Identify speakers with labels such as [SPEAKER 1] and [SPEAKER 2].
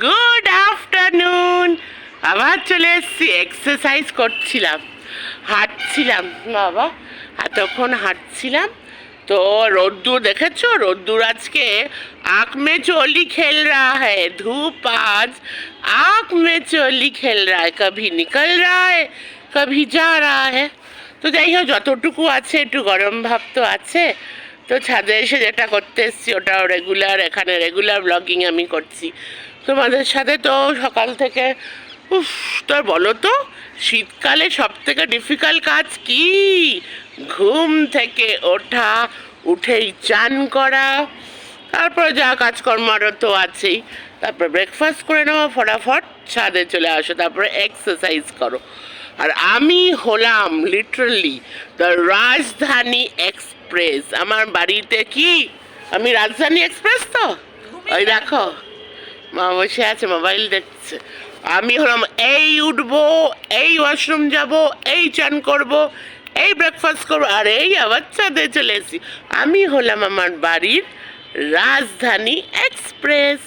[SPEAKER 1] Good afternoon. আবার চলে এসেছি, এক্সারসাইজ করছিলাম, হাঁটছিলাম বাবা, এতক্ষণ হাঁটছিলাম। তো রোদ্দুর দেখেছো, রোদ্দুর আজকে आँख में चोली खेल रहा है, धूप आज आँख में चोली खेल रहा है, कभी निकल रहा है कभी जा रहा है। তো যাই হোক, যতটুকু আছে একটু গরম ভাব তো আছে। তো ছাদে এসে যেটা করতে এসেছি ওটাও রেগুলার, এখানে রেগুলার ব্লগিং আমি করছি তোমাদের সাথে। তো সকাল থেকে উফ, তোর বলো তো শীতকালে সব থেকে ডিফিকাল্ট কাজ কি? ঘুম থেকে ওঠা, উঠেই চান করা, তারপরে যা কাজকর্ম আরও তো আছেই, তারপরে ব্রেকফাস্ট করে নেওয়া, ফটাফট ছাদে চলে আসো, তারপরে এক্সারসাইজ করো। আর আমি হলাম লিটারালি দ্য রাজধানী এক্সপ্রেস। আমার বাড়িতে কি আমি রাজধানী এক্সপ্রেস? তো ওই দেখো মা বসে আছে, মোবাইল দেখছে। আমি হলাম এই উঠবো, এই ওয়াশরুম যাব, এই চান করব, এই ব্রেকফাস্ট করবো, আর এই আবার ছাদে চলে এসেছি। আমি হলাম আমার বাড়ির রাজধানী এক্সপ্রেস।